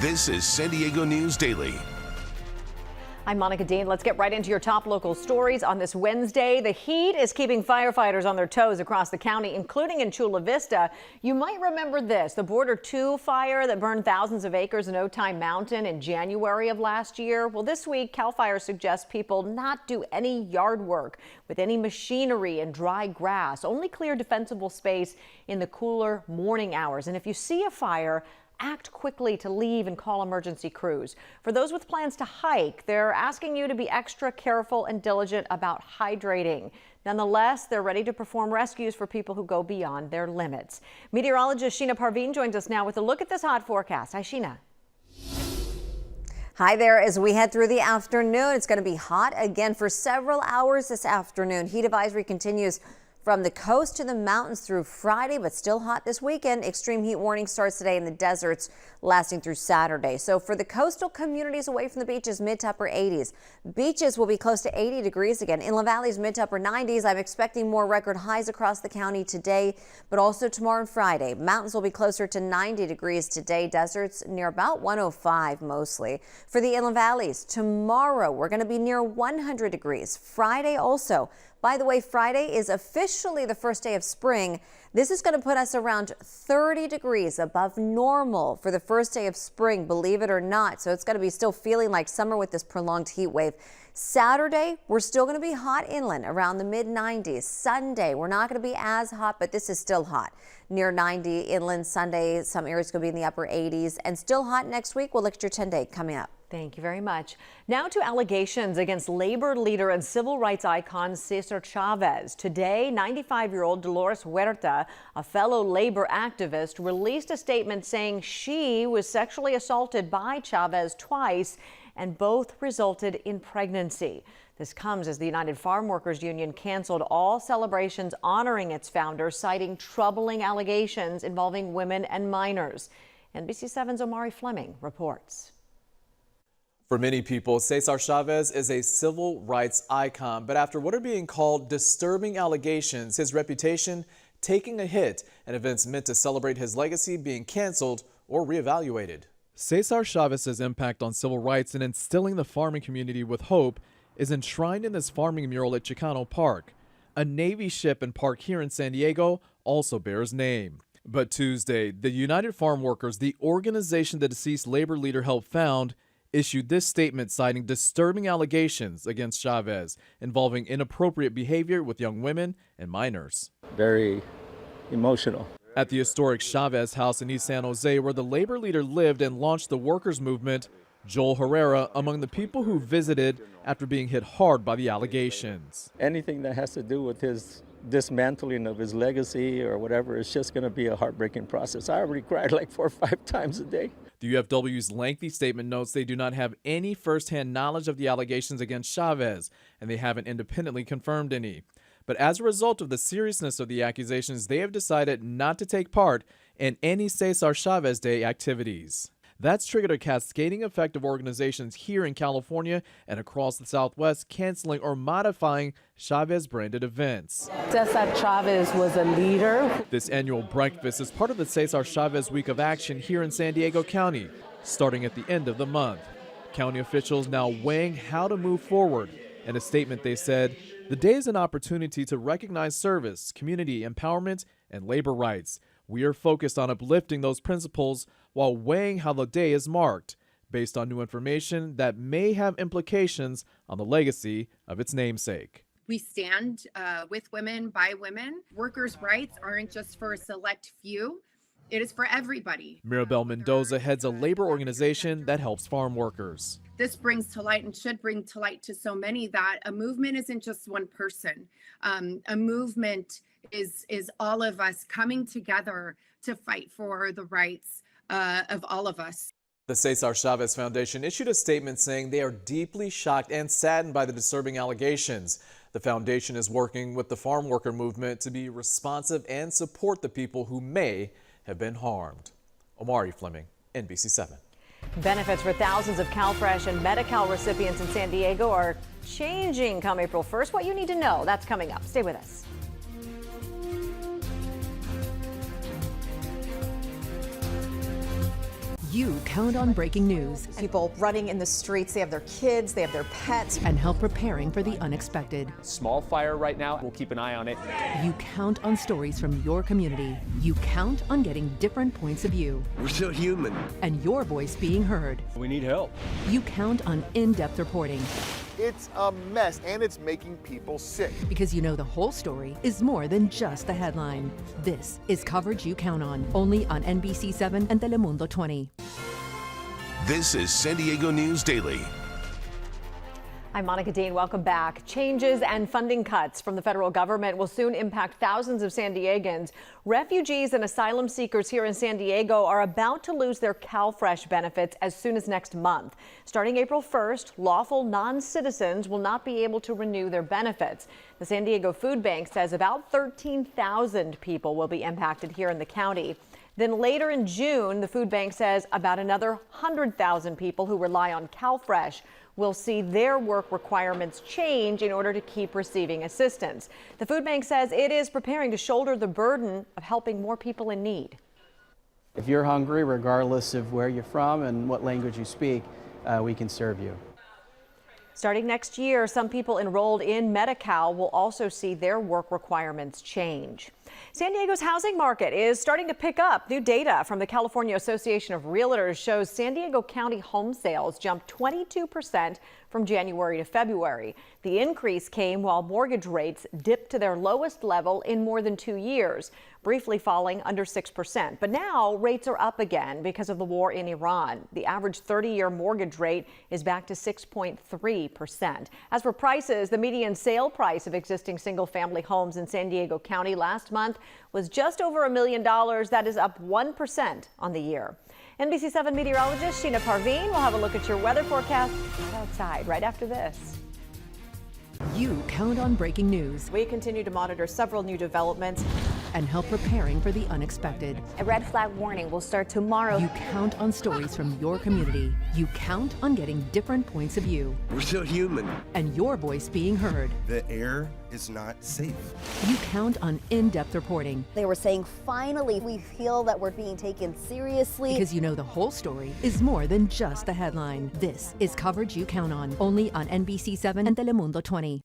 This is San Diego News Daily. I'm Monica Dean. Let's get right into your top local stories on this Wednesday. The heat is keeping firefighters on their toes across the county, including in Chula Vista. You might remember this, the Border 2 fire that burned thousands of acres in Otay Mountain in January of last year. Well, this week, CAL FIRE suggests people not do any yard work with any machinery and dry grass, only clear defensible space in the cooler morning hours. And if you see a fire, act quickly to leave and call emergency crews. For those with plans to hike, they're asking you to be extra careful and diligent about hydrating. Nonetheless, they're ready to perform rescues for people who go beyond their limits. Meteorologist Sheena Parveen joins us now with a look at this hot forecast. Hi, Sheena. Hi there. As we head through the afternoon, it's going to be hot again for several hours this afternoon. Heat advisory continues from the coast to the mountains through Friday, but still hot this weekend. Extreme heat warning starts today in the deserts, lasting through Saturday. So for the coastal communities away from the beaches, mid to upper 80s. Beaches will be close to 80 degrees again. Inland valleys, mid to upper 90s. I'm expecting more record highs across the county today, but also tomorrow and Friday. Mountains will be closer to 90 degrees today. Deserts near about 105 mostly. For the inland valleys, tomorrow we're going to be near 100 degrees. Friday also. By the way, Friday is officially the first day of spring. This is going to put us around 30 degrees above normal for the first day of spring, believe it or not. So it's going to be still feeling like summer with this prolonged heat wave. Saturday, we're still going to be hot inland around the mid 90s. Sunday, we're not going to be as hot, but this is still hot. Near 90 inland Sunday, some areas could be in the upper 80s and still hot next week. We'll look at your 10-day coming up. Thank you very much. Now to allegations against labor leader and civil rights icon Cesar Chavez. Today, 95-year-old Dolores Huerta, a fellow labor activist, released a statement saying she was sexually assaulted by Chavez twice and both resulted in pregnancy. This comes as the United Farm Workers Union canceled all celebrations honoring its founder, citing troubling allegations involving women and minors. NBC7's Omari Fleming reports. For many people, Cesar Chavez is a civil rights icon, but after what are being called disturbing allegations, his reputation taking a hit, and events meant to celebrate his legacy being canceled or reevaluated. Cesar Chavez's impact on civil rights and instilling the farming community with hope is enshrined in this farming mural at Chicano Park. A Navy ship and park here in San Diego also bears name. But Tuesday, the United Farm Workers, the organization the deceased labor leader helped found, issued this statement citing disturbing allegations against Chavez involving inappropriate behavior with young women and minors. Very emotional. At the historic Chavez house in East San Jose, where the labor leader lived and launched the workers' movement, Joel Herrera among the people who visited after being hit hard by the allegations. Anything that has to do with his dismantling of his legacy or whatever, it's just going to be a heartbreaking process. I already cried like 4 or 5 times a day. The UFW's lengthy statement notes they do not have any firsthand knowledge of the allegations against Chavez, and they haven't independently confirmed any. But as a result of the seriousness of the accusations, they have decided not to take part in any Cesar Chavez Day activities. That's triggered a cascading effect of organizations here in California and across the Southwest canceling or modifying Chavez-branded events. Cesar Chavez was a leader. This annual breakfast is part of the Cesar Chavez Week of Action here in San Diego County, starting at the end of the month. County officials now weighing how to move forward. In a statement, they said, "The day is an opportunity to recognize service, community empowerment, and labor rights. We are focused on uplifting those principles while weighing how the day is marked, based on new information that may have implications on the legacy of its namesake." We stand with women, by women. Workers' rights aren't just for a select few. It is for everybody. Mirabel Mendoza heads a labor organization that helps farm workers. This brings to light and should bring to light to so many that a movement isn't just one person. A movement is all of us coming together to fight for the rights of all of us. The Cesar Chavez Foundation issued a statement saying they are deeply shocked and saddened by the disturbing allegations. The foundation is working with the farm worker movement to be responsive and support the people who may have been harmed. Omari Fleming, NBC7. Benefits for thousands of CalFresh and Medi-Cal recipients in San Diego are changing come April 1st. What you need to know, that's coming up. Stay with us. You count on breaking news People running in the streets, they have their kids, they have their pets. and help preparing for the unexpected. Small fire right now. We'll keep an eye on it. You count on stories from your community. You count on getting different points of view We're still human. and your voice being heard. We need help. You count on in-depth reporting It's a mess, and it's making people sick. because you know the whole story is more than just the headline. This is coverage you count on, only on NBC7 and Telemundo 20. This is San Diego News Daily. I'm Monica Dean. Welcome back. Changes and funding cuts from the federal government will soon impact thousands of San Diegans. Refugees and asylum seekers here in San Diego are about to lose their CalFresh benefits as soon as next month. Starting April 1st, lawful non-citizens will not be able to renew their benefits. The San Diego Food Bank says about 13,000 people will be impacted here in the county. Then later in June, the food bank says about another 100,000 people who rely on CalFresh will see their work requirements change in order to keep receiving assistance. The food bank says it is preparing to shoulder the burden of helping more people in need. If you're hungry, regardless of where you're from and what language you speak, we can serve you. Starting next year, some people enrolled in Medi-Cal will also see their work requirements change. San Diego's housing market is starting to pick up. New data from the California Association of Realtors shows San Diego County home sales jumped 22% from January to February. The increase came while mortgage rates dipped to their lowest level in more than 2 years, briefly falling under 6%. But now rates are up again because of the war in Iran. The average 30-year mortgage rate is back to 6.3%. As for prices, the median sale price of existing single-family homes in San Diego County last month was just over $1 million. That is up 1% on the year. NBC7 meteorologist Sheena Parveen will have a look at your weather forecast outside right after this. You count on breaking news We continue to monitor several new developments. and help preparing for the unexpected. A red flag warning will start tomorrow. You count on stories from your community. You count on getting different points of view We're still human. and your voice being heard. The air is not safe. You count on in-depth reporting They were saying, finally, we feel that we're being taken seriously. because you know the whole story is more than just the headline. This is coverage you count on, only on NBC7 and Telemundo 20.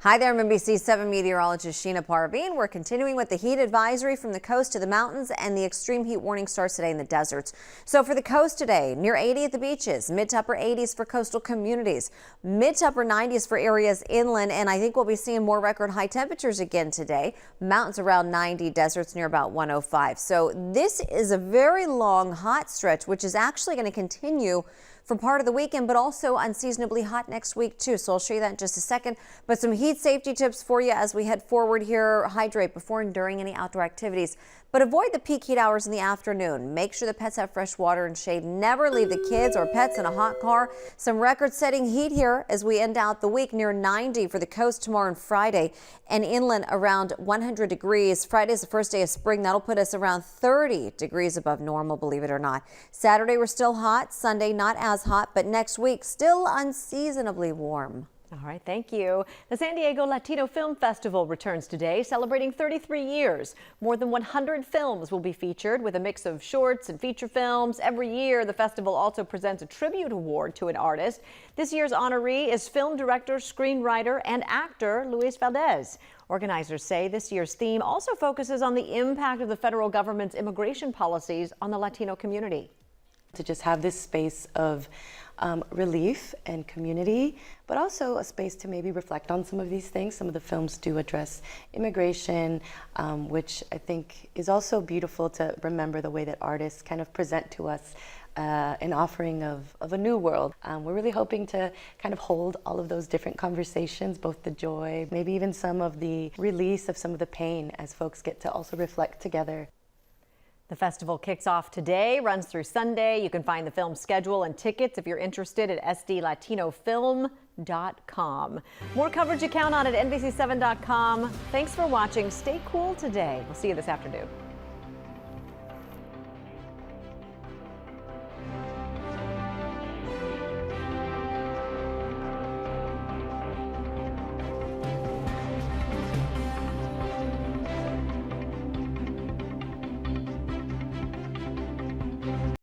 Hi there, I'm NBC7 meteorologist Sheena Parveen. We're continuing with the heat advisory from the coast to the mountains, and the extreme heat warning starts today in the deserts. So for the coast today, near 80 at the beaches, mid to upper 80s for coastal communities, mid to upper 90s for areas inland, and I think we'll be seeing more record high temperatures again today. Mountains around 90, deserts near about 105. So this is a very long hot stretch, which is actually going to continue for part of the weekend, but also unseasonably hot next week too. So I'll show you that in just a second. But some heat safety tips for you as we head forward here. Hydrate before and during any outdoor activities, but avoid the peak heat hours in the afternoon. Make sure the pets have fresh water and shade. Never leave the kids or pets in a hot car. Some record-setting heat here as we end out the week, near 90 for the coast tomorrow and Friday, and inland around 100 degrees. Friday is the first day of spring. That'll put us around 30 degrees above normal, believe it or not. Saturday we're still hot. Sunday not as hot, but next week still unseasonably warm. All right, thank you. The San Diego Latino Film Festival returns today, celebrating 33 years. More than 100 films will be featured with a mix of shorts and feature films. Every year, the festival also presents a tribute award to an artist. This year's honoree is film director, screenwriter, and actor Luis Valdez. Organizers say this year's theme also focuses on the impact of the federal government's immigration policies on the Latino community. To just have this space of relief and community, but also a space to maybe reflect on some of these things. Some of the films do address immigration, which I think is also beautiful to remember the way that artists kind of present to us an offering of a new world. We're really hoping to kind of hold all of those different conversations, both the joy, maybe even some of the release of some of the pain as folks get to also reflect together. The festival kicks off today, runs through Sunday. You can find the film schedule and tickets if you're interested at sdlatinofilm.com. More coverage you count on at NBC7.com. Thanks for watching. Stay cool today. We'll see you this afternoon.